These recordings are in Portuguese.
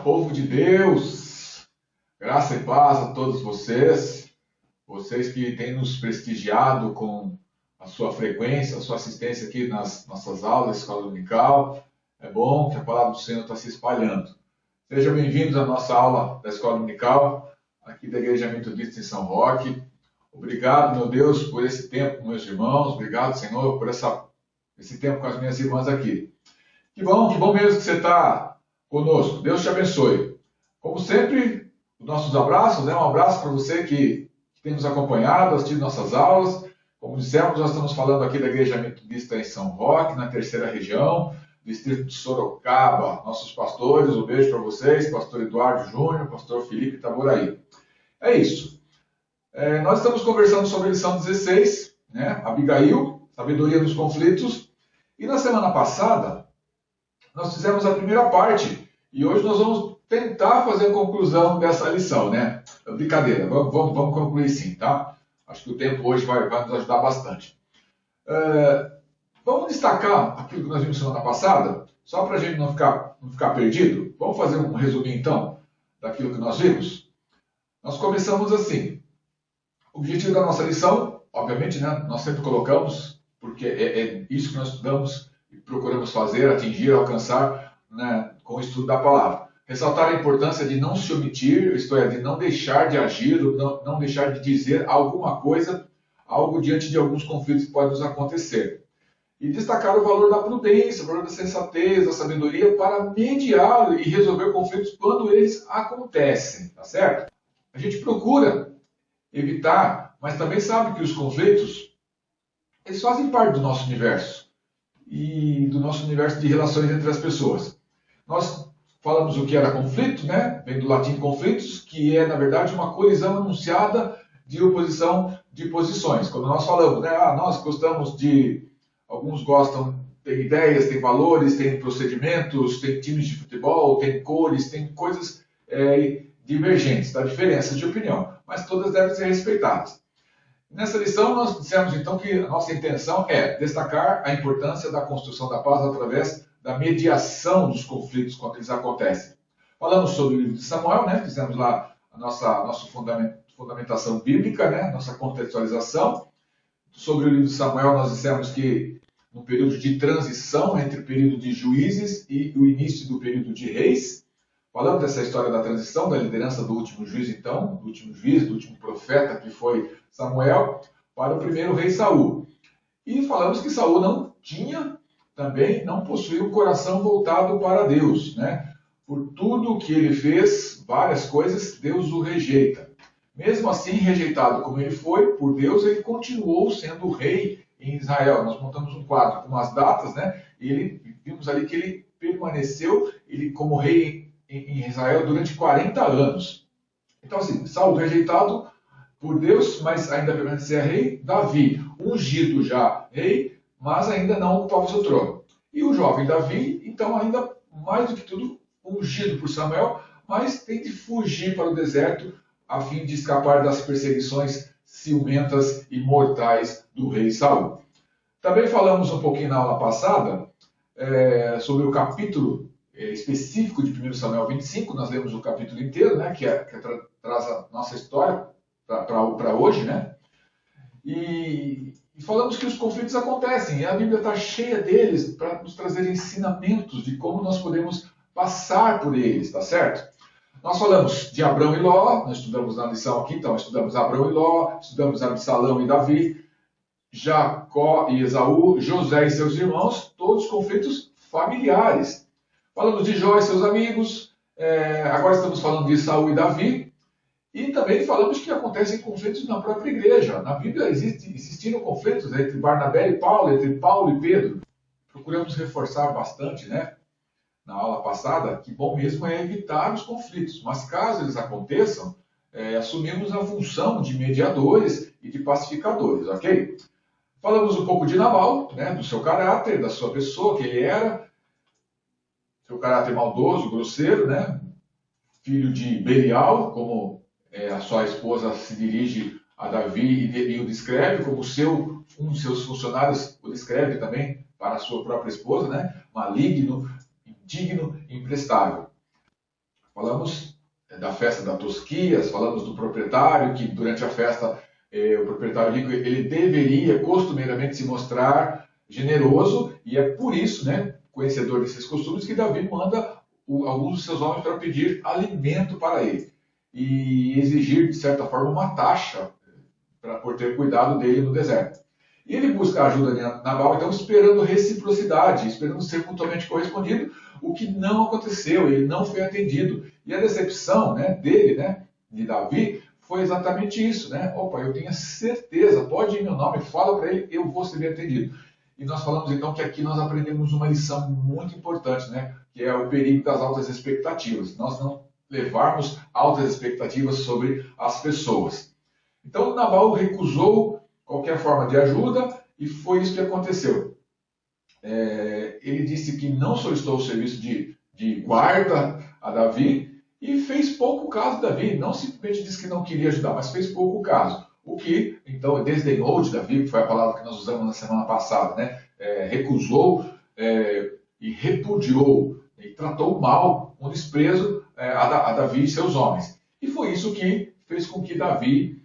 Povo de Deus, graça e paz a todos vocês que têm nos prestigiado com a sua frequência, a sua assistência aqui nas nossas aulas, Escola Dominical. É bom que a palavra do Senhor está se espalhando. Sejam bem-vindos à nossa aula da Escola Dominical, aqui da Igreja Metodista em São Roque. Obrigado, meu Deus, por esse tempo com meus irmãos. Obrigado, Senhor, por esse tempo com as minhas irmãs aqui. Que bom mesmo que você está conosco. Deus te abençoe. Como sempre, os nossos abraços, um abraço para você que tem nos acompanhado, assistido nossas aulas. Como dissemos, nós estamos falando aqui da Igreja Metodista em São Roque, na terceira região, distrito de Sorocaba. Nossos pastores, um beijo para vocês, pastor Eduardo Júnior, pastor Felipe Itaboraí. É isso. Nós estamos conversando sobre a lição 16, Abigail, sabedoria dos conflitos. E na semana passada, nós fizemos a primeira parte e hoje nós vamos tentar fazer a conclusão dessa lição, Brincadeira, vamos concluir sim, tá? Acho que o tempo hoje vai nos ajudar bastante. Vamos destacar aquilo que nós vimos semana passada, só para a gente não ficar perdido. Vamos fazer um resuminho, então, daquilo que nós vimos? Nós começamos assim. O objetivo da nossa lição, obviamente, nós sempre colocamos, porque é isso que nós estudamos e procuramos fazer, atingir, alcançar com o estudo da palavra. Ressaltar a importância de não se omitir, isto é, de não deixar de agir, não deixar de dizer alguma coisa, algo diante de alguns conflitos que podem nos acontecer. E destacar o valor da prudência, o valor da sensatez, da sabedoria para mediar e resolver conflitos quando eles acontecem, tá certo? A gente procura evitar, mas também sabe que os conflitos, eles fazem parte do nosso universo e do nosso universo de relações entre as pessoas. Nós falamos o que era conflito, vem do latim conflitos, que é, na verdade, uma colisão anunciada de oposição de posições. Quando nós falamos, nós gostamos de... Alguns gostam, tem ideias, tem valores, tem procedimentos, tem times de futebol, tem cores, tem coisas divergentes, diferenças de opinião, mas todas devem ser respeitadas. Nessa lição, nós dissemos, então, que a nossa intenção é destacar a importância da construção da paz através da mediação dos conflitos quando eles acontecem. Falamos sobre o livro de Samuel, fizemos lá a nossa fundamentação bíblica, nossa contextualização. Sobre o livro de Samuel, nós dissemos que no período de transição entre o período de juízes e o início do período de reis. Falamos dessa história da transição, da liderança do último juiz, então, do último juiz, do último profeta, que foi Samuel, para o primeiro rei Saul. E falamos que Saul não possuía um coração voltado para Deus, Por tudo que ele fez, várias coisas, Deus o rejeita. Mesmo assim, rejeitado como ele foi por Deus, ele continuou sendo rei em Israel. Nós montamos um quadro com as datas, e vimos ali que ele permaneceu como rei em Israel durante 40 anos. Então, assim, Saul rejeitado por Deus, mas ainda permanecia rei. Davi, ungido já rei, mas ainda não ocupava o seu trono. E o jovem Davi, então, ainda mais do que tudo, ungido por Samuel, mas tem de fugir para o deserto a fim de escapar das perseguições ciumentas e mortais do rei Saul. Também falamos um pouquinho na aula passada sobre o capítulo específico de 1 Samuel 25, nós lemos o capítulo inteiro, que traz a nossa história para hoje, E falamos que os conflitos acontecem, e a Bíblia está cheia deles para nos trazer ensinamentos de como nós podemos passar por eles, tá certo? Nós falamos de Abrão e Ló, nós estudamos na lição aqui, então estudamos Abrão e Ló, estudamos Absalão e Davi, Jacó e Esaú, José e seus irmãos, todos conflitos familiares. Falamos de Jó e seus amigos, agora estamos falando de Saul e Davi, e também falamos que acontecem conflitos na própria igreja. Na Bíblia existiram conflitos entre Barnabé e Paulo, entre Paulo e Pedro. procuramos reforçar bastante, né, na aula passada, que bom mesmo é evitar os conflitos, mas caso eles aconteçam, assumimos a função de mediadores e de pacificadores, ok? Falamos um pouco de Nabal, né, do seu caráter, da sua pessoa, que ele era, seu caráter maldoso, grosseiro, né, filho de Belial, como a sua esposa se dirige a Davi e o descreve, como um de seus funcionários o descreve também para a sua própria esposa, né, maligno, indigno e imprestável. Falamos da festa da Tosquias, falamos do proprietário, que durante a festa o proprietário rico ele deveria costumeiramente se mostrar generoso, e é por isso, né, conhecedor desses costumes, que Davi manda alguns dos seus homens para pedir alimento para ele e exigir, de certa forma, uma taxa por ter cuidado dele no deserto. E ele busca a ajuda de Nabal, então, esperando reciprocidade, esperando ser mutuamente correspondido, o que não aconteceu, ele não foi atendido. E a decepção, né, dele, né, de Davi, foi exatamente isso, né? Opa, eu tenho certeza, pode ir em meu nome, fala para ele, eu vou ser bem atendido. E nós falamos então que aqui nós aprendemos uma lição muito importante, né? Que é o perigo das altas expectativas. Nós não levarmos altas expectativas sobre as pessoas. Então Nabal recusou qualquer forma de ajuda e foi isso que aconteceu. Ele disse que não solicitou o serviço de guarda a Davi e fez pouco caso de Davi. Não simplesmente disse que não queria ajudar, mas fez pouco caso. O que, então, desdenhou de Davi, que foi a palavra que nós usamos na semana passada, né? Recusou e repudiou e tratou mal, com desprezo a Davi e seus homens. E foi isso que fez com que Davi,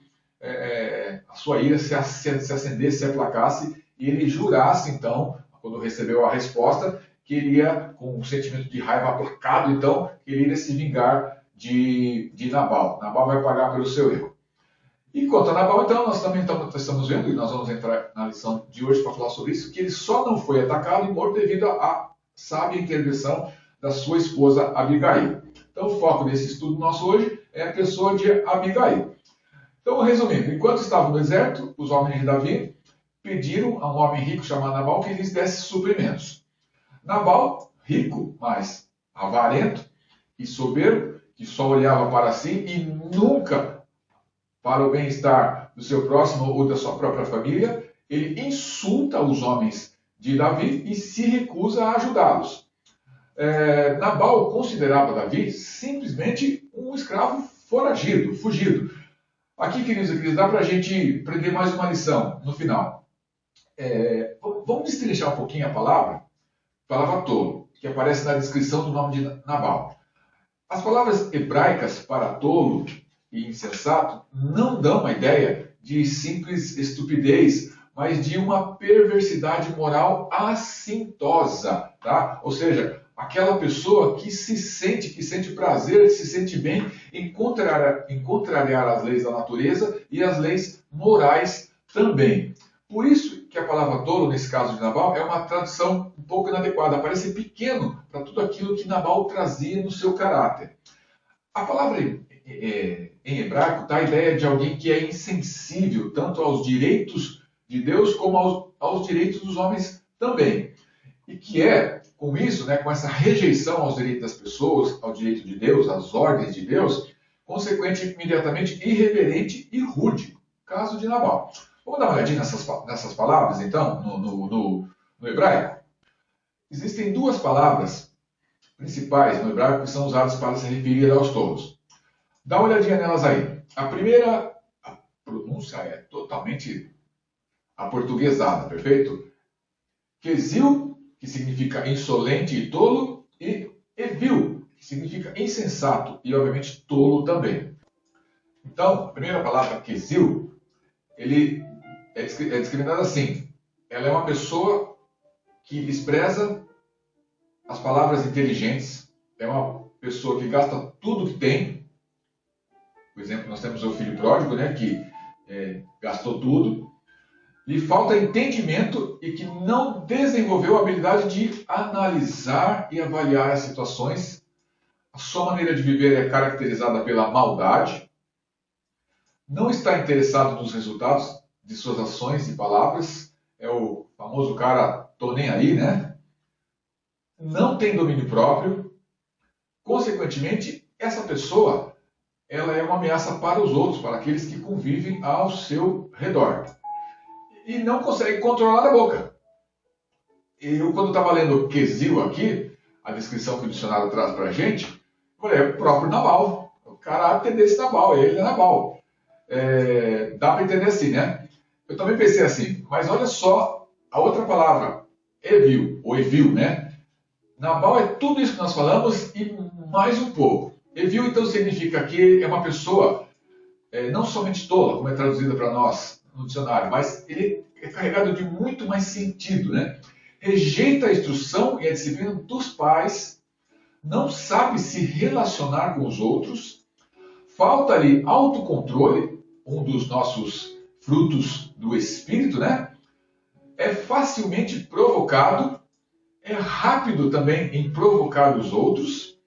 a sua ira se acendesse, se aplacasse, e ele jurasse, então, quando recebeu a resposta, que ele ia, com um sentimento de raiva aplacado, então, que ele iria se vingar de Nabal. Nabal vai pagar pelo seu erro. E quanto a Nabal, então, nós também estamos vendo, e nós vamos entrar na lição de hoje para falar sobre isso, que ele só não foi atacado e morto devido à sábia intervenção da sua esposa Abigail. Então, o foco desse estudo nosso hoje é a pessoa de Abigail. Então, resumindo, enquanto estavam no deserto, os homens de Davi pediram a um homem rico chamado Nabal que lhes desse suprimentos. Nabal, rico, mas avarento e soberbo, que só olhava para si e nunca para o bem-estar do seu próximo ou da sua própria família, ele insulta os homens de Davi e se recusa a ajudá-los. Nabal considerava Davi simplesmente um escravo foragido, fugido. Aqui, queridos, dá para a gente aprender mais uma lição no final. Vamos destrinchar um pouquinho a palavra tolo, que aparece na descrição do nome de Nabal. As palavras hebraicas para tolo e insensato não dão uma ideia de simples estupidez, mas de uma perversidade moral assintosa, tá? Ou seja, aquela pessoa que sente prazer, que se sente bem em contrariar as leis da natureza e as leis morais também. Por isso que a palavra tolo, nesse caso de Nabal, é uma tradução um pouco inadequada, parece pequeno para tudo aquilo que Nabal trazia no seu caráter. A palavra em hebraico dá a ideia de alguém que é insensível tanto aos direitos de Deus como aos direitos dos homens também. E que com isso, né, com essa rejeição aos direitos das pessoas, ao direito de Deus, às ordens de Deus, consequente, imediatamente irreverente e rude. Caso de Nabal. Vamos dar uma olhadinha nessas palavras, então, no hebraico? Existem duas palavras principais no hebraico que são usadas para se referir aos tolos. Dá uma olhadinha nelas aí. A primeira, a pronúncia é totalmente aportuguesada, perfeito? Quesil, que significa insolente e tolo, e evil, que significa insensato e, obviamente, tolo também. Então, a primeira palavra, quesil, ele é discriminada assim. Ela é uma pessoa que despreza as palavras inteligentes, é uma pessoa que gasta tudo que tem. Por exemplo, nós temos o filho pródigo, né, que gastou tudo. Lhe falta entendimento e que não desenvolveu a habilidade de analisar e avaliar as situações. A sua maneira de viver é caracterizada pela maldade. Não está interessado nos resultados de suas ações e palavras. É o famoso cara, tô nem aí, né? não tem domínio próprio, consequentemente, essa pessoa ela é uma ameaça para os outros, para aqueles que convivem ao seu redor. E não consegue controlar a boca. Eu, quando estava lendo o quesil aqui, a descrição que o dicionário traz para a gente, falei, é o próprio Nabal. O caráter desse Nabal, ele é Nabal. Dá para entender assim, né? Eu também pensei assim, mas olha só a outra palavra, evil, ou evil, né? Nabal é tudo isso que nós falamos e mais um pouco. Evil, então, significa que é uma pessoa não somente tola, como é traduzida para nós no dicionário, mas ele é carregado de muito mais sentido, né? Rejeita a instrução e a disciplina dos pais, não sabe se relacionar com os outros, falta-lhe autocontrole, um dos nossos frutos do espírito, né? É facilmente provocado, é rápido também em provocar os outros.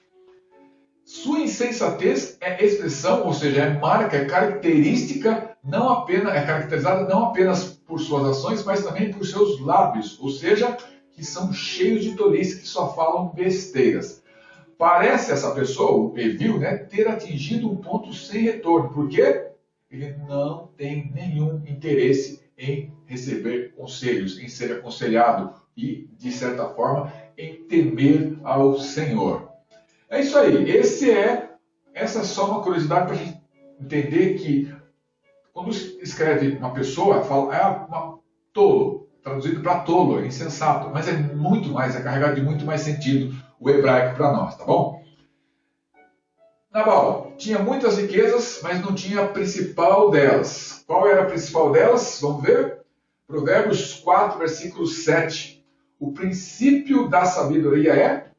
Sua insensatez é expressão, ou seja, é marca, é característica, é caracterizada não apenas por suas ações, mas também por seus lábios, ou seja, que são cheios de tolice, que só falam besteiras. Parece essa pessoa, o Evil, né, ter atingido um ponto sem retorno, porque ele não tem nenhum interesse em receber conselhos, em ser aconselhado e, de certa forma, em temer ao Senhor. É isso aí. Essa é só uma curiosidade para a gente entender que quando escreve uma pessoa, fala uma tolo, traduzido para tolo, é insensato, mas é muito mais, é carregado de muito mais sentido o hebraico para nós, tá bom? Nabal tinha muitas riquezas, mas não tinha a principal delas. Qual era a principal delas? Vamos ver? Provérbios 4, versículo 7. O princípio da sabedoria é: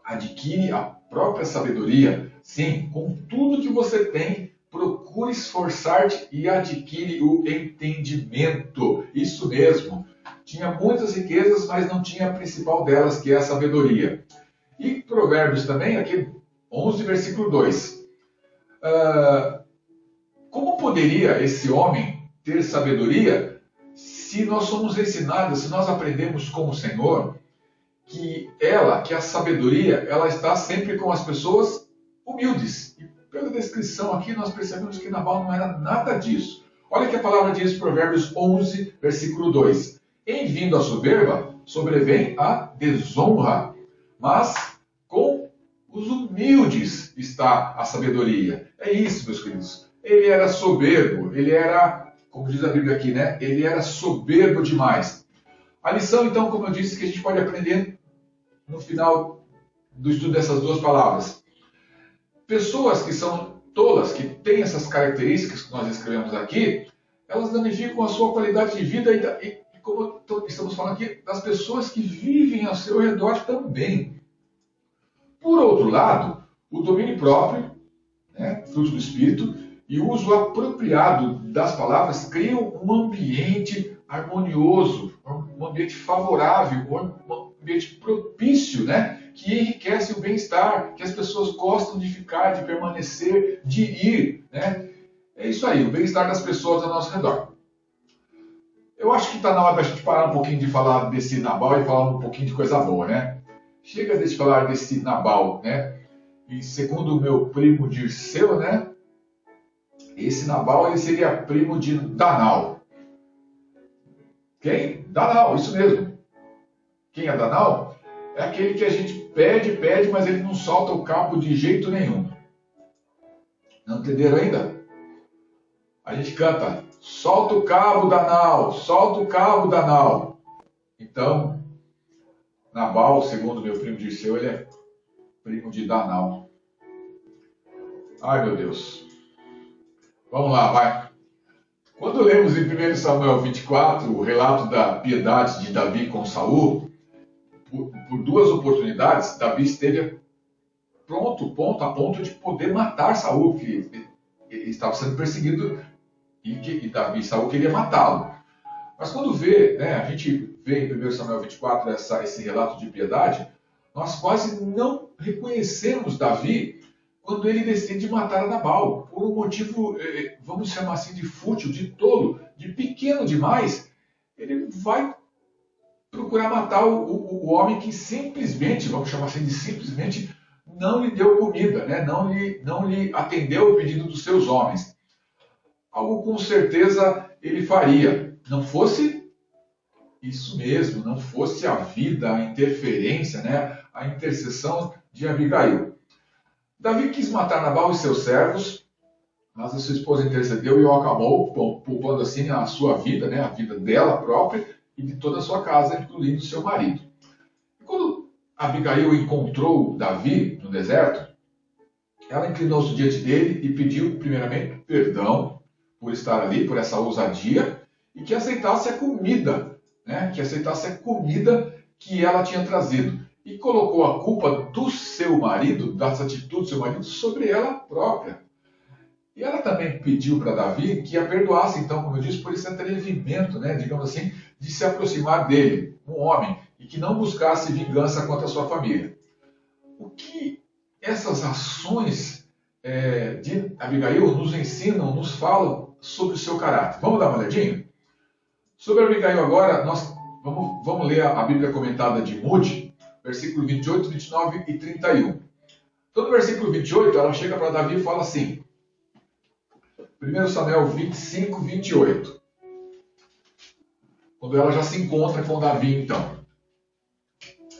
adquire a própria sabedoria. Sim, com tudo que você tem, procure esforçar-te e adquire o entendimento. Isso mesmo. Tinha muitas riquezas, mas não tinha a principal delas, que é a sabedoria. E Provérbios também, aqui 11, versículo 2. Como poderia esse homem ter sabedoria se nós somos ensinados, se nós aprendemos com o Senhor, que a sabedoria, ela está sempre com as pessoas humildes. E pela descrição aqui, nós percebemos que Nabal não era nada disso. Olha que a palavra diz, Provérbios 11, versículo 2. Em vindo a soberba, sobrevém a desonra, mas com os humildes está a sabedoria. É isso, meus queridos. Ele era soberbo, ele era, como diz a Bíblia aqui, né? Ele era soberbo demais. A lição, então, como eu disse, que a gente pode aprender no final do estudo dessas duas palavras. Pessoas que são tolas, que têm essas características que nós escrevemos aqui, elas danificam a sua qualidade de vida e como estamos falando aqui, das pessoas que vivem ao seu redor também. Por outro lado, o domínio próprio, né, fruto do Espírito, e o uso apropriado das palavras criam um ambiente harmonioso, um ambiente favorável, um ambiente propício, né, que enriquece o bem-estar, que as pessoas gostam de ficar, de permanecer, de ir. Né? É isso aí, o bem-estar das pessoas ao nosso redor. Eu acho que está na hora da gente parar um pouquinho de falar desse Nabal e falar um pouquinho de coisa boa, né? Chega de falar desse Nabal, né? E segundo o meu primo Dirceu, né? Esse Nabal ele seria primo de Danal. Quem? Danal, isso mesmo. Quem é Danal? É aquele que a gente pede, mas ele não solta o cabo de jeito nenhum. Não entenderam ainda? A gente canta, solta o cabo, Danal, solta o cabo, Danal. Então, Nabal, segundo meu primo Dirceu, ele é primo de Danal. Ai, meu Deus. Vamos lá, vai. Quando lemos em 1 Samuel 24 o relato da piedade de Davi com Saul, por duas oportunidades, Davi esteve a ponto de poder matar Saul, porque ele estava sendo perseguido e Saul queria matá-lo. Mas quando a gente vê em 1 Samuel 24 esse relato de piedade, nós quase não reconhecemos Davi quando ele decide matar Nabal, por um motivo, vamos chamar assim, de fútil, de tolo, de pequeno demais. Ele vai procurar matar o homem que simplesmente, vamos chamar assim de simplesmente, não lhe deu comida, né? não lhe atendeu o pedido dos seus homens. Algo com certeza ele faria. Não fosse isso mesmo, não fosse a vida, a interferência, né? A intercessão de Abigail. Davi quis matar Nabal e seus servos, mas a sua esposa intercedeu e o acabou, poupando assim a sua vida, né? A vida dela própria e de toda a sua casa, incluindo seu marido. E quando Abigail encontrou Davi no deserto, ela inclinou-se diante dele e pediu, primeiramente, perdão por estar ali, por essa ousadia, e que aceitasse a comida, né? Que aceitasse a comida que ela tinha trazido. E colocou a culpa do seu marido, dessa atitude do seu marido, sobre ela própria. E ela também pediu para Davi que a perdoasse, então, como eu disse, por esse atrevimento, né, digamos assim, de se aproximar dele, um homem, e que não buscasse vingança contra a sua família. O que essas ações de Abigail nos ensinam, nos falam sobre o seu caráter? Vamos dar uma olhadinha? Sobre Abigail agora, nós vamos ler a Bíblia comentada de Moody, versículo 28, 29 e 31. Então, no versículo 28, ela chega para Davi e fala assim, 1 Samuel 25, 28. Quando ela já se encontra com Davi, então.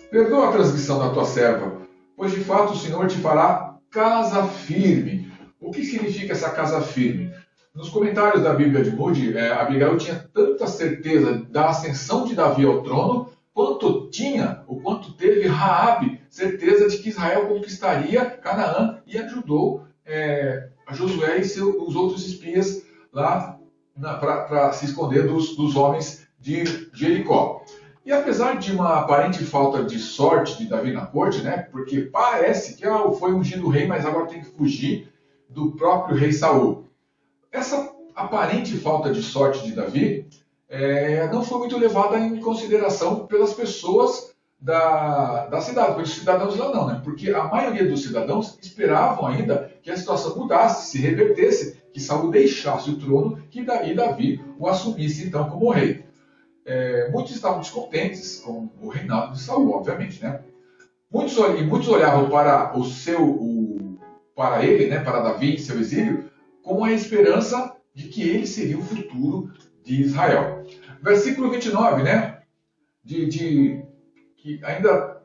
Perdoa a transgressão da tua serva, pois de fato o Senhor te fará casa firme. O que significa essa casa firme? Nos comentários da Bíblia de Moody, Abigail tinha tanta certeza da ascensão de Davi ao trono, quanto teve Raabe certeza de que Israel conquistaria Canaã e ajudou a Josué e os outros espias lá para se esconder dos homens de Jericó. E apesar de uma aparente falta de sorte de Davi na corte, né, porque parece que foi ungido rei, mas agora tem que fugir do próprio rei Saul. Essa aparente falta de sorte de Davi não foi muito levada em consideração pelas pessoas da cidade, pelos cidadãos lá não, né? Porque a maioria dos cidadãos esperavam ainda que a situação mudasse, se revertesse, que Saul deixasse o trono e Davi o assumisse então como rei. Muitos estavam descontentes com o reinado de Saul, obviamente, né? Muitos olhavam para ele, né, para Davi em seu exílio, com a esperança de que ele seria o futuro de Israel. Versículo 29, né? Que ainda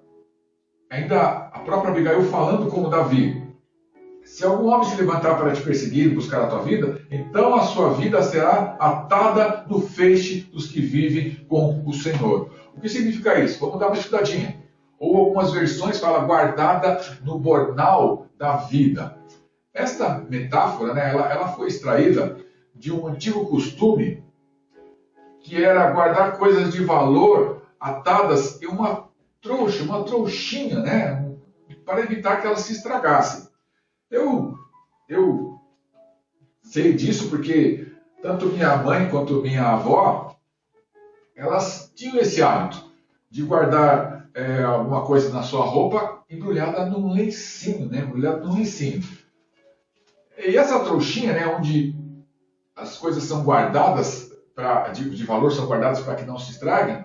a própria Abigail falando como Davi. Se algum homem se levantar para te perseguir e buscar a tua vida, então a sua vida será atada no feixe dos que vivem com o Senhor. O que significa isso? Vamos dar uma estudadinha. Ou algumas versões falam guardada no bornal da vida. Esta metáfora, né, ela foi extraída de um antigo costume que era guardar coisas de valor atadas em uma trouxinha, né, para evitar que elas se estragassem. Eu sei disso porque tanto minha mãe quanto minha avó, elas tinham esse hábito de guardar alguma coisa na sua roupa embrulhada num lencinho, né, E essa trouxinha, né, onde as coisas são guardadas, de valor são guardadas para que não se estraguem,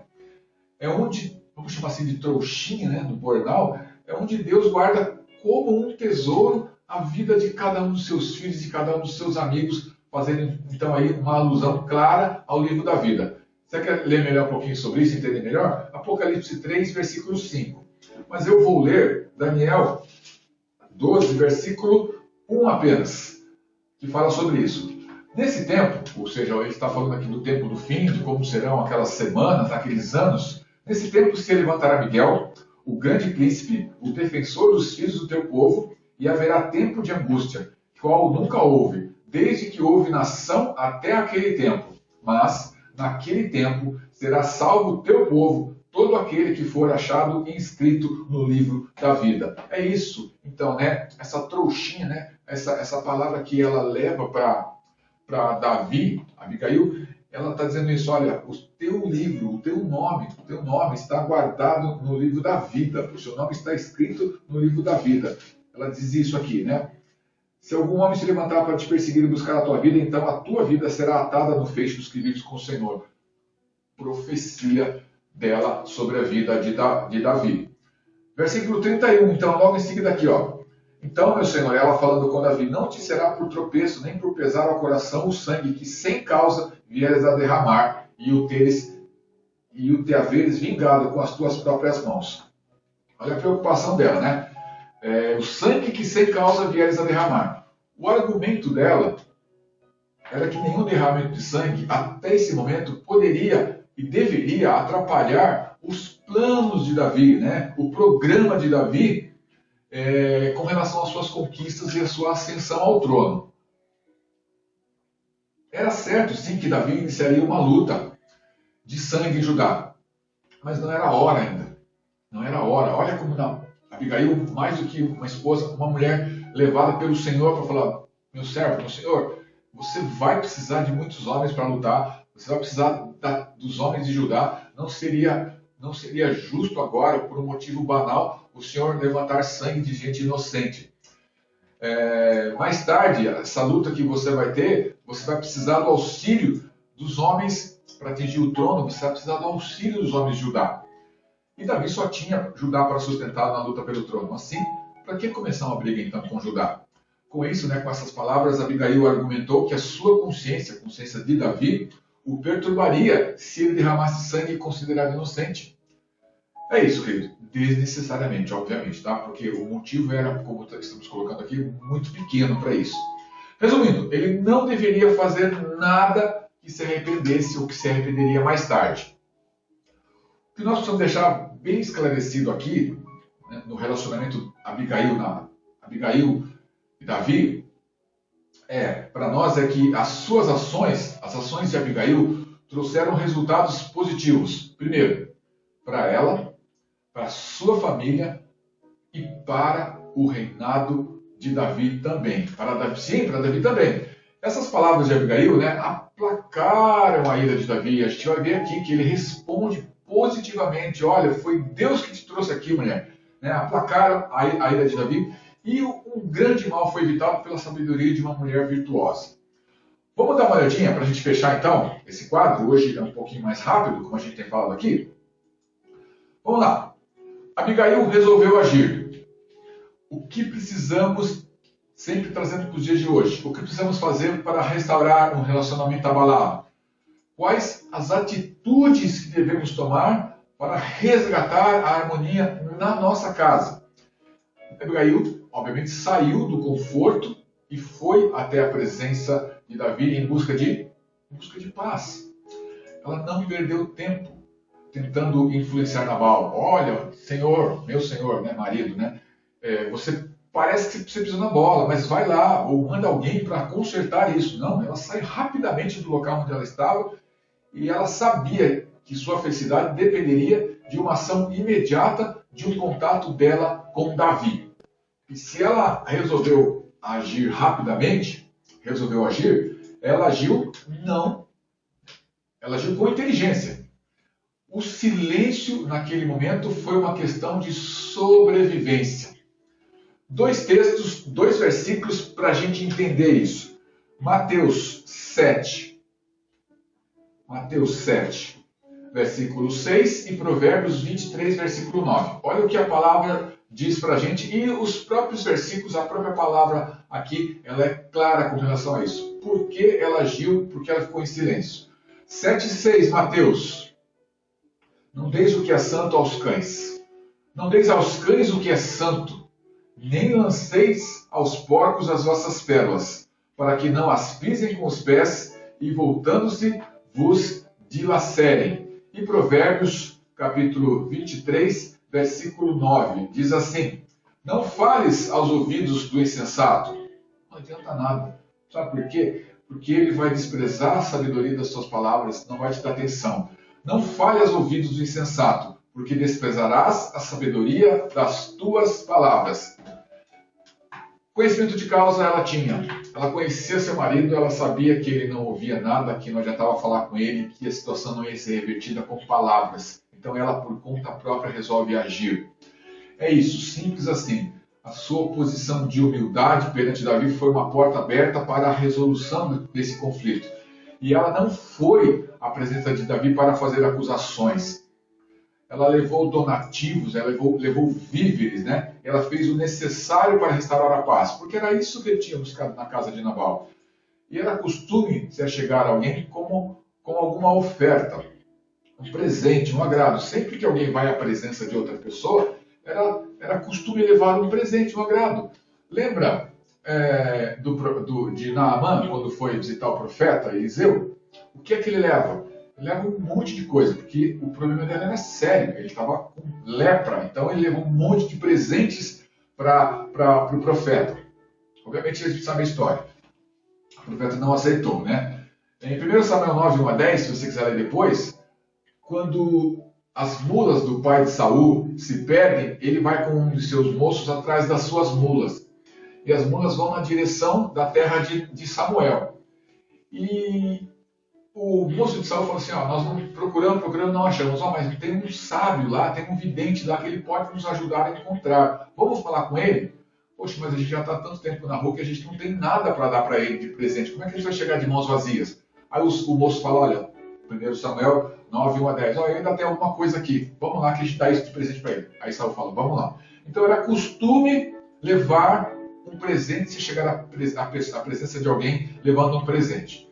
é onde, vamos chamar assim de trouxinha, né, do bornal, é onde Deus guarda como um tesouro a vida de cada um dos seus filhos e cada um dos seus amigos, fazendo então aí uma alusão clara ao livro da vida. Você quer ler melhor um pouquinho sobre isso, entender melhor? Apocalipse 3, versículo 5. Mas eu vou ler Daniel 12, versículo 1 apenas, que fala sobre isso. Nesse tempo, ou seja, ele está falando aqui do tempo do fim, de como serão aquelas semanas, aqueles anos. Nesse tempo se levantará Miguel, o grande príncipe, o defensor dos filhos do teu povo, e haverá tempo de angústia, qual nunca houve, desde que houve nação até aquele tempo. Mas, naquele tempo, será salvo o teu povo, todo aquele que for achado inscrito no livro da vida. É isso, então, né? Essa trouxinha, né? Essa palavra que ela leva para Davi, Abigail, ela está dizendo isso, olha, o teu livro, o teu nome está guardado no livro da vida, o seu nome está escrito no livro da vida. Ela diz isso aqui, né? Se algum homem se levantar para te perseguir e buscar a tua vida, então a tua vida será atada no feixe dos que vivem com o Senhor. Profecia dela sobre a vida de Davi. Versículo 31, então, logo em seguida aqui, ó. Então, meu Senhor, ela falando com Davi, não te será por tropeço, nem por pesar ao coração o sangue que sem causa vieres a derramar, e o te haveres vingado com as tuas próprias mãos. Olha a preocupação dela, né? O sangue que sem causa vieres a derramar. O argumento dela era que nenhum derramamento de sangue, até esse momento, poderia e deveria atrapalhar os planos de Davi, né? O programa de Davi com relação às suas conquistas e à sua ascensão ao trono. Era certo, sim, que Davi iniciaria uma luta de sangue em Judá, mas não era a hora ainda. Não era a hora. Olha como Abigail, mais do que uma esposa, uma mulher levada pelo Senhor para falar, meu servo, meu Senhor, você vai precisar de muitos homens para lutar, você vai precisar dos homens de Judá, não seria justo agora, por um motivo banal, o Senhor levantar sangue de gente inocente. Mais tarde, essa luta que você vai ter, você vai precisar do auxílio dos homens para atingir o trono, você vai precisar do auxílio dos homens de Judá. E Davi só tinha Judá para sustentar na luta pelo trono. Assim, para que começar uma briga então com Judá? Com isso, com essas palavras, Abigail argumentou que a sua consciência, a consciência de Davi, o perturbaria se ele derramasse sangue considerado inocente. É isso, querido. Desnecessariamente, obviamente, tá? Porque o motivo era, como estamos colocando aqui, muito pequeno para isso. Resumindo, ele não deveria fazer nada que se arrependesse ou que se arrependeria mais tarde. O que nós precisamos deixar bem esclarecido aqui, né, no relacionamento Abigail e Davi, para nós é que as suas ações, as ações de Abigail, trouxeram resultados positivos. Primeiro, para ela, para a sua família e para o reinado de Davi também. Para Davi também. Essas palavras de Abigail, aplacaram a ira de Davi. A gente vai ver aqui que ele responde positivamente. Olha, foi Deus que te trouxe aqui, mulher. Aplacaram a ira de Davi. E um grande mal foi evitado pela sabedoria de uma mulher virtuosa. Vamos dar uma olhadinha para a gente fechar então esse quadro. Hoje é um pouquinho mais rápido, como a gente tem falado aqui. Vamos lá. Abigail resolveu agir. O que precisamos, sempre trazendo para os dias de hoje, o que precisamos fazer para restaurar um relacionamento abalado? Quais as atitudes que devemos tomar para resgatar a harmonia na nossa casa? Abigail, obviamente, saiu do conforto e foi até a presença de Davi em busca de paz. Ela não perdeu tempo tentando influenciar Nabal. Olha, senhor, meu senhor, marido, você parece que você pisou na bola, mas vai lá, ou manda alguém para consertar isso. Não, ela sai rapidamente do local onde ela estava e ela sabia que sua felicidade dependeria de uma ação imediata de um contato dela com Davi. E se ela resolveu agir rapidamente, ela agiu com inteligência. O silêncio naquele momento foi uma questão de sobrevivência. 2 textos, 2 versículos para a gente entender isso. Mateus 7, versículo 6 e Provérbios 23, versículo 9. Olha o que a palavra diz para a gente e os próprios versículos, a própria palavra aqui, ela é clara com relação a isso. Por que ela agiu? Por que ela ficou em silêncio? 7,6, Mateus. Não deis o que é santo aos cães. Não deis aos cães o que é santo. Nem lanceis aos porcos as vossas pérolas, para que não as pisem com os pés e, voltando-se, vos dilacerem. E Provérbios, capítulo 23, versículo 9, diz assim: não fales aos ouvidos do insensato. Não adianta nada. Sabe por quê? Porque ele vai desprezar a sabedoria das suas palavras, não vai te dar atenção. Não fale aos ouvidos do insensato, porque desprezarás a sabedoria das tuas palavras. Conhecimento de causa ela tinha. Ela conhecia seu marido, ela sabia que ele não ouvia nada, que não adiantava falar com ele, que a situação não ia ser revertida com palavras. Então ela, por conta própria, resolve agir. É isso, simples assim. A sua posição de humildade perante Davi foi uma porta aberta para a resolução desse conflito. E ela não foi à presença de Davi para fazer acusações. ela levou donativos, ela levou víveres, né? Ela fez o necessário para restaurar a paz, porque era isso que ele tinha buscado na casa de Nabal. E era costume se achegar a alguém com alguma oferta, um presente, um agrado. Sempre que alguém vai à presença de outra pessoa, era costume levar um presente, um agrado. Lembra de Naamã, quando foi visitar o profeta Eliseu? O que é que ele leva? Ele leva um monte de coisa, porque o problema dele era sério, ele estava com lepra, então ele levou um monte de presentes para o profeta. Obviamente a gente sabe a história. O profeta não aceitou, né? Em 1 Samuel 9, 1 a 10, se você quiser ler depois, quando as mulas do pai de Saul se perdem, ele vai com um de seus moços atrás das suas mulas. E as mulas vão na direção da terra de Samuel. E o moço de Saul falou assim, nós vamos procurando, não achamos. Mas tem um sábio lá, tem um vidente lá que ele pode nos ajudar a encontrar. Vamos falar com ele? Poxa, mas a gente já está há tanto tempo na rua que a gente não tem nada para dar para ele de presente. Como é que a gente vai chegar de mãos vazias? Aí o moço fala, olha, 1 Samuel 9, 1 a 10, eu ainda tem alguma coisa aqui. Vamos lá que a gente dá isso de presente para ele. Aí Saul fala, vamos lá. Então era costume levar um presente se chegar à presença de alguém levando um presente.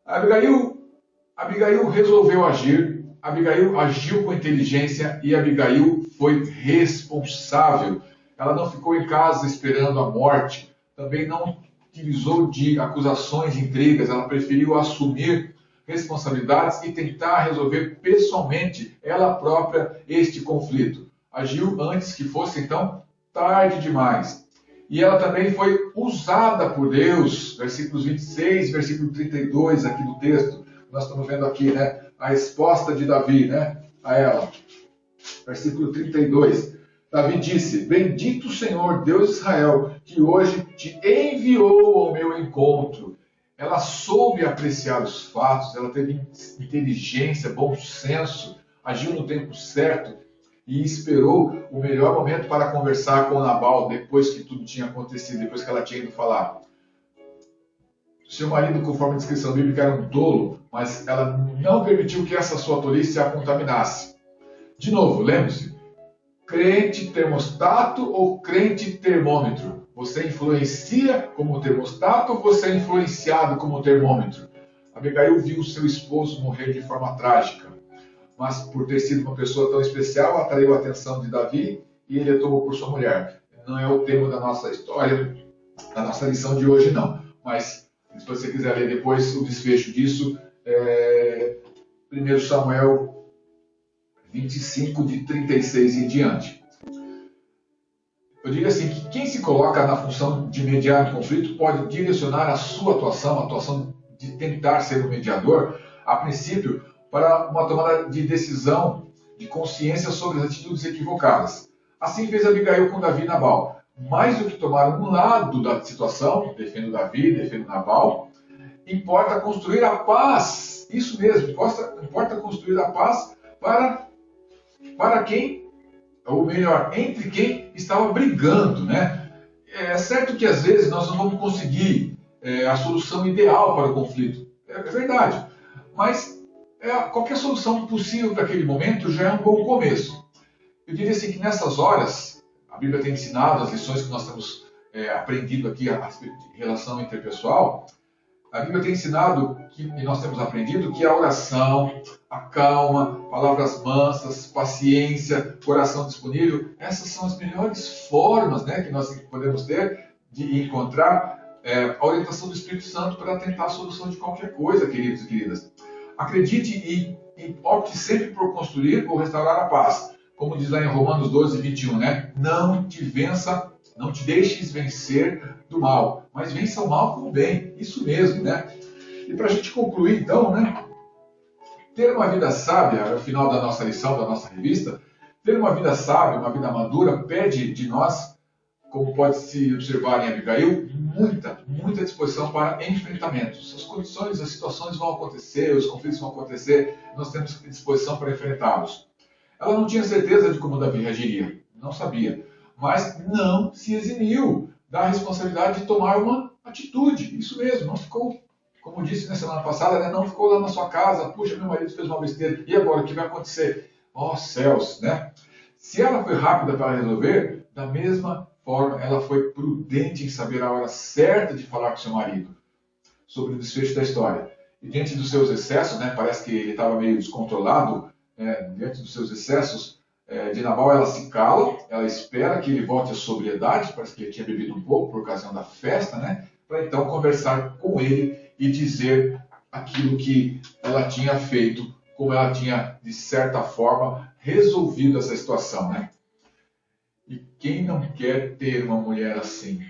Abigail resolveu agir, Abigail agiu com inteligência e Abigail foi responsável. Ela não ficou em casa esperando a morte, também não utilizou de acusações, de intrigas, ela preferiu assumir responsabilidades e tentar resolver pessoalmente, ela própria, este conflito. Agiu antes que fosse, então, tarde demais. E ela também foi usada por Deus, versículos 26, versículo 32 aqui do texto. Nós estamos vendo aqui, né, a resposta de Davi, né, a ela. Versículo 32. Davi disse, bendito o Senhor, Deus de Israel, que hoje te enviou ao meu encontro. Ela soube apreciar os fatos, ela teve inteligência, bom senso, agiu no tempo certo e esperou o melhor momento para conversar com Nabal depois que tudo tinha acontecido, depois que ela tinha ido falar. Seu marido, conforme a descrição bíblica, era um tolo, mas ela não permitiu que essa sua tolice a contaminasse. De novo, lembre-se, crente termostato ou crente termômetro? Você influencia como termostato ou você é influenciado como termômetro? Abigail viu seu esposo morrer de forma trágica, mas por ter sido uma pessoa tão especial, atraiu a atenção de Davi e ele a tomou por sua mulher. Não é o tema da nossa história, da nossa lição de hoje, não. Mas, se você quiser ler depois o desfecho disso, 1 Samuel 25, de 36 em diante. Eu diria assim, que quem se coloca na função de mediar um conflito pode direcionar a sua atuação, a atuação de tentar ser um mediador, a princípio, para uma tomada de decisão, de consciência sobre as atitudes equivocadas. Assim fez Abigail com Davi e Nabal. Mais do que tomar um lado da situação, defendo Davi, defendo Nabal, importa construir a paz. Isso mesmo, importa construir a paz para quem, ou melhor, entre quem estava brigando, né? É certo que às vezes nós não vamos conseguir a solução ideal para o conflito. É verdade. Mas qualquer solução possível para aquele momento já é um bom começo. Eu diria assim que nessas horas, a Bíblia tem ensinado as lições que nós temos aprendido aqui a respeito de relação interpessoal. A Bíblia tem ensinado, e nós temos aprendido, que a oração, a calma, palavras mansas, paciência, coração disponível, essas são as melhores formas, né, que nós podemos ter de encontrar a orientação do Espírito Santo para tentar a solução de qualquer coisa, queridos e queridas. Acredite e opte sempre por construir ou restaurar a paz. Como diz lá em Romanos 12, 21, né? Não te deixes vencer do mal, mas vença o mal com o bem. Isso mesmo, né? E para a gente concluir, então, né? Ter uma vida sábia, é o final da nossa lição, da nossa revista, ter uma vida sábia, uma vida madura, pede de nós, como pode se observar em Abigail, muita disposição para enfrentamentos. As condições, as situações vão acontecer, os conflitos vão acontecer, nós temos que ter disposição para enfrentá-los. Ela não tinha certeza de como Davi reagiria, não sabia, mas não se eximiu da responsabilidade de tomar uma atitude. Isso mesmo, não ficou, como disse na semana passada, né, não ficou lá na sua casa, puxa, meu marido fez uma besteira, e agora o que vai acontecer? Ó céus, né? Se ela foi rápida para resolver, da mesma forma ela foi prudente em saber a hora certa de falar com seu marido sobre o desfecho da história. E diante dos seus excessos, né, parece que ele estava meio descontrolado, diante dos seus excessos, de Nabal ela se cala, ela espera que ele volte à sobriedade, parece que ele tinha bebido um pouco por ocasião da festa, né, para então conversar com ele e dizer aquilo que ela tinha feito, como ela tinha, de certa forma, resolvido essa situação, né? E quem não quer ter uma mulher assim?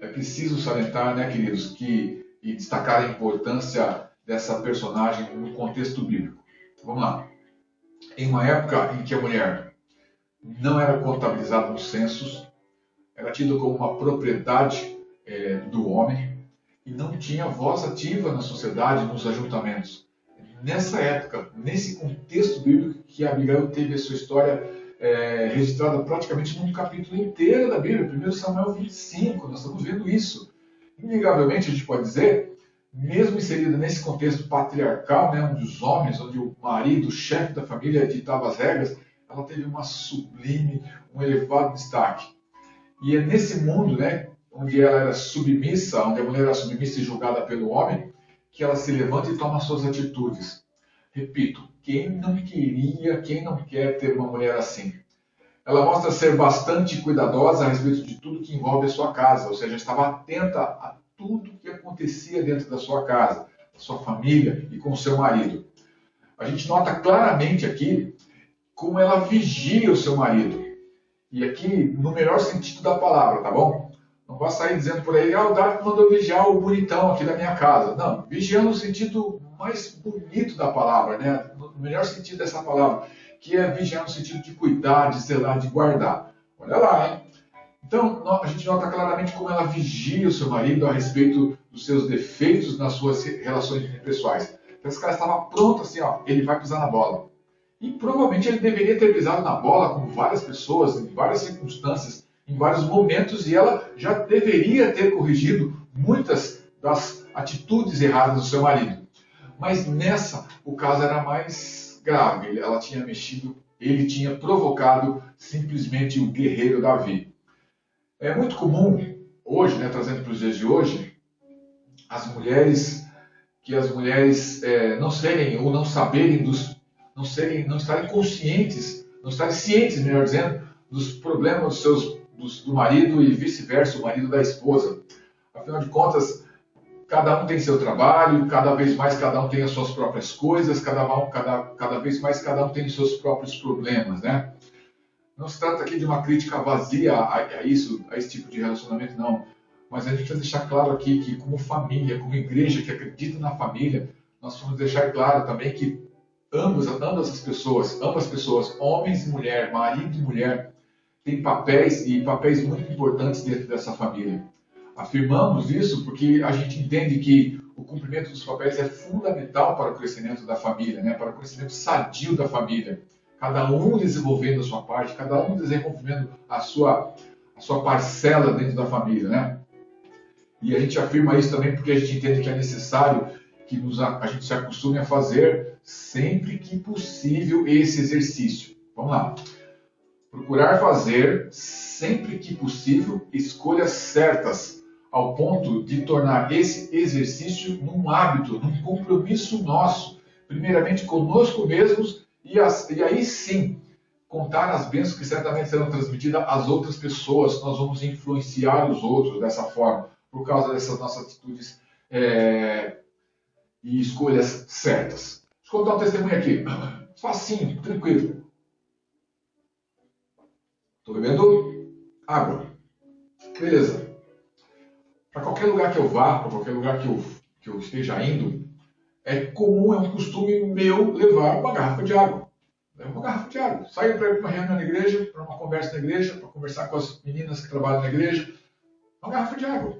É preciso salientar, né, queridos, e destacar a importância dessa personagem no contexto bíblico. Vamos lá. Em uma época em que a mulher não era contabilizada nos censos, era tida como uma propriedade do homem e não tinha voz ativa na sociedade, nos ajuntamentos. Nessa época, nesse contexto bíblico, que Abigail teve a sua história registrada praticamente num capítulo inteiro da Bíblia, 1 Samuel 25, nós estamos vendo isso. Inegavelmente, a gente pode dizer, mesmo inserida nesse contexto patriarcal, né, onde os homens, onde o marido, o chefe da família, ditava as regras, ela teve uma sublime, um elevado destaque. E é nesse mundo, né, onde ela era submissa, onde a mulher era submissa e julgada pelo homem, que ela se levanta e toma suas atitudes. Repito, quem não queria, quem não quer ter uma mulher assim? Ela mostra ser bastante cuidadosa a respeito de tudo que envolve a sua casa, ou seja, estava atenta a tudo que acontecia dentro da sua casa, da sua família e com o seu marido. A gente nota claramente aqui como ela vigia o seu marido. E aqui, no melhor sentido da palavra, tá bom? Não vai sair dizendo por aí, o Dark mandou vigiar o bonitão aqui da minha casa. Não, vigiando no sentido mais bonito da palavra, né? No melhor sentido dessa palavra, que é vigiar no sentido de cuidar, de zelar, de guardar. Olha lá, hein? Então, a gente nota claramente como ela vigia o seu marido a respeito dos seus defeitos nas suas relações pessoais. Então, esse cara estava pronto assim, ele vai pisar na bola. E provavelmente ele deveria ter pisado na bola com várias pessoas, em várias circunstâncias, em vários momentos, e ela já deveria ter corrigido muitas das atitudes erradas do seu marido. Mas nessa, o caso era mais grave. Ela tinha mexido, ele tinha provocado simplesmente o guerreiro Davi. É muito comum hoje, né, trazendo para os dias de hoje, as mulheres não serem ou não saberem não estarem conscientes, não estarem cientes, melhor dizendo, dos problemas do marido e vice-versa, o marido da esposa. Afinal de contas, cada um tem seu trabalho, cada vez mais cada um tem as suas próprias coisas, cada vez mais cada um tem os seus próprios problemas, né? Não se trata aqui de uma crítica vazia a esse tipo de relacionamento, não. Mas a gente precisa deixar claro aqui que, como família, como igreja que acredita na família, nós vamos deixar claro também que ambas as pessoas, homens e mulher, marido e mulher, têm papéis muito importantes dentro dessa família. Afirmamos isso porque a gente entende que o cumprimento dos papéis é fundamental para o crescimento da família, né? Para o crescimento sadio da família. Cada um desenvolvendo a sua parte, cada um desenvolvendo a sua parcela dentro da família, né? E a gente afirma isso também porque a gente entende que é necessário que a gente se acostume a fazer sempre que possível esse exercício. Vamos lá. Procurar fazer sempre que possível escolhas certas, ao ponto de tornar esse exercício num hábito, num compromisso nosso, primeiramente conosco mesmos, e aí sim contar as bênçãos que certamente serão transmitidas às outras pessoas. Nós vamos influenciar os outros dessa forma, por causa dessas nossas atitudes e escolhas certas. Deixa eu contar um testemunho aqui. Facinho, tranquilo. Estou bebendo água. Beleza. Para qualquer lugar que eu vá, para qualquer lugar que eu esteja indo, é um costume meu levar uma garrafa de água. Levo uma garrafa de água. Saio para ir para uma reunião na igreja, para uma conversa na igreja, para conversar com as meninas que trabalham na igreja. Uma garrafa de água.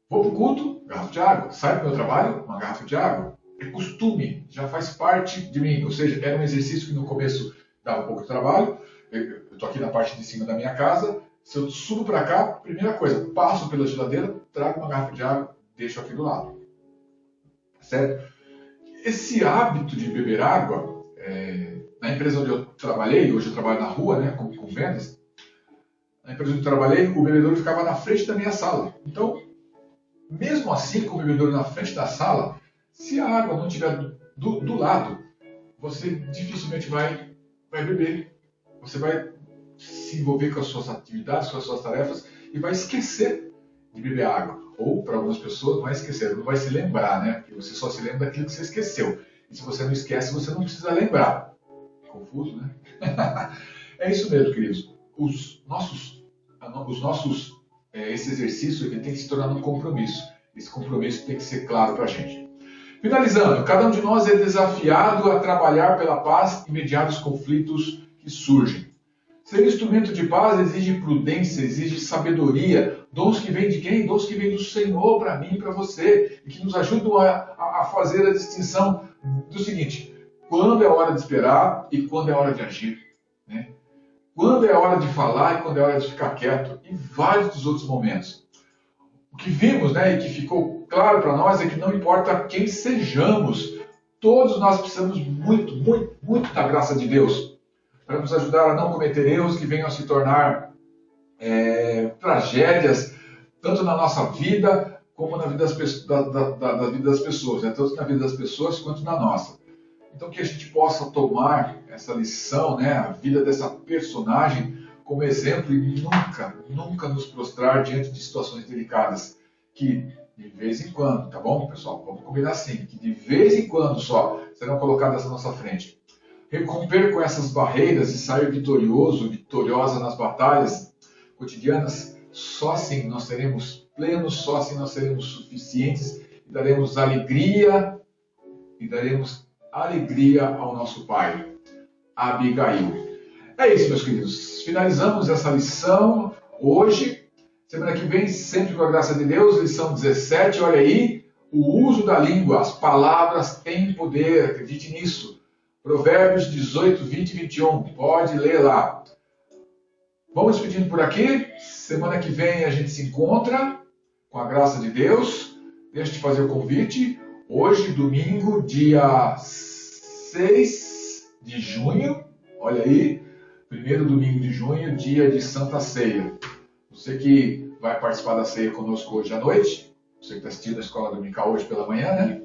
Vou para o culto, garrafa de água. Saio para o meu trabalho, uma garrafa de água. É costume, já faz parte de mim. Ou seja, era um exercício que no começo dava um pouco de trabalho. Eu estou aqui na parte de cima da minha casa. Se eu subo para cá, primeira coisa, passo pela geladeira, trago uma garrafa de água, deixo aqui do lado. Certo? Esse hábito de beber água Na empresa onde eu trabalhei, hoje eu trabalho na rua, né, com vendas, na empresa onde eu trabalhei, o bebedouro ficava na frente da minha sala. Então, mesmo assim, com o bebedouro na frente da sala, se a água não estiver do lado, você dificilmente vai beber. Você vai se envolver com as suas atividades, com as suas tarefas e vai esquecer de beber água. Ou, para algumas pessoas, não vai esquecer, não vai se lembrar, né? Porque você só se lembra daquilo que você esqueceu. E se você não esquece, você não precisa lembrar. Confuso, né? É isso mesmo, queridos. Esse exercício ele tem que se tornar um compromisso. Esse compromisso tem que ser claro para a gente. Finalizando, cada um de nós é desafiado a trabalhar pela paz e mediar os conflitos que surgem. Ser instrumento de paz exige prudência, exige sabedoria, dons que vêm de quem? Dons que vêm do Senhor para mim e para você, e que nos ajudam a fazer a distinção do seguinte: quando é hora de esperar e quando é hora de agir, né? Quando é hora de falar e quando é hora de ficar quieto, e vários dos outros momentos. O que vimos, né, e que ficou claro para nós é que não importa quem sejamos, todos nós precisamos muito, muito, muito da graça de Deus para nos ajudar a não cometer erros que venham a se tornar tragédias, tanto na nossa vida como na vida da vida das pessoas, né? Tanto na vida das pessoas quanto na nossa. Então que a gente possa tomar essa lição, né, a vida dessa personagem como exemplo e nunca, nunca nos prostrar diante de situações delicadas, que de vez em quando, tá bom, pessoal? Vamos combinar assim, que de vez em quando só serão colocadas na nossa frente. Romper com essas barreiras e sair vitoriosa nas batalhas cotidianas, só assim nós seremos plenos, só assim nós seremos suficientes e daremos alegria ao nosso Pai. Abigail. É isso, meus queridos. Finalizamos essa lição hoje. Semana que vem, sempre com a graça de Deus, lição 17. Olha aí, o uso da língua, as palavras têm poder, acredite nisso. Provérbios 18, 20 e 21. Pode ler lá. Vamos despedindo por aqui. Semana que vem a gente se encontra com a graça de Deus. Deixa eu te fazer o convite. Hoje, domingo, dia 6 de junho. Olha aí, primeiro domingo de junho, dia de Santa Ceia. Você que vai participar da ceia conosco hoje à noite, você que está assistindo a escola dominical hoje pela manhã, né?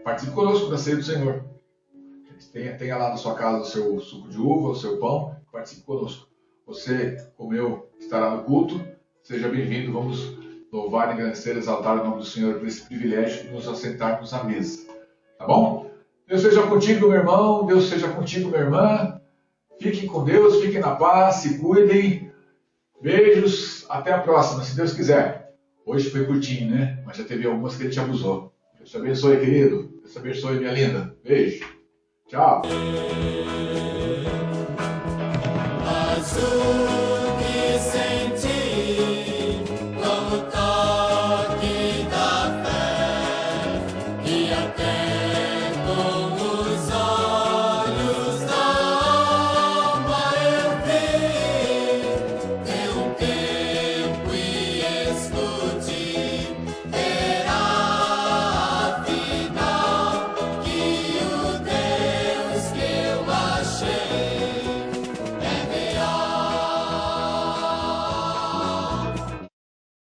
Participe conosco da ceia do Senhor. Tenha lá na sua casa o seu suco de uva, o seu pão, participe conosco. Você, como eu, estará no culto, seja bem-vindo, vamos louvar, engrandecer, exaltar o nome do Senhor por esse privilégio de nos assentarmos à mesa. Tá bom? Deus seja contigo, meu irmão, Deus seja contigo, minha irmã. Fiquem com Deus, fiquem na paz, se cuidem. Beijos, até a próxima, se Deus quiser. Hoje foi curtinho, né? Mas já teve algumas que ele te abusou. Deus te abençoe, querido. Deus te abençoe, minha linda. Beijo. Tchau.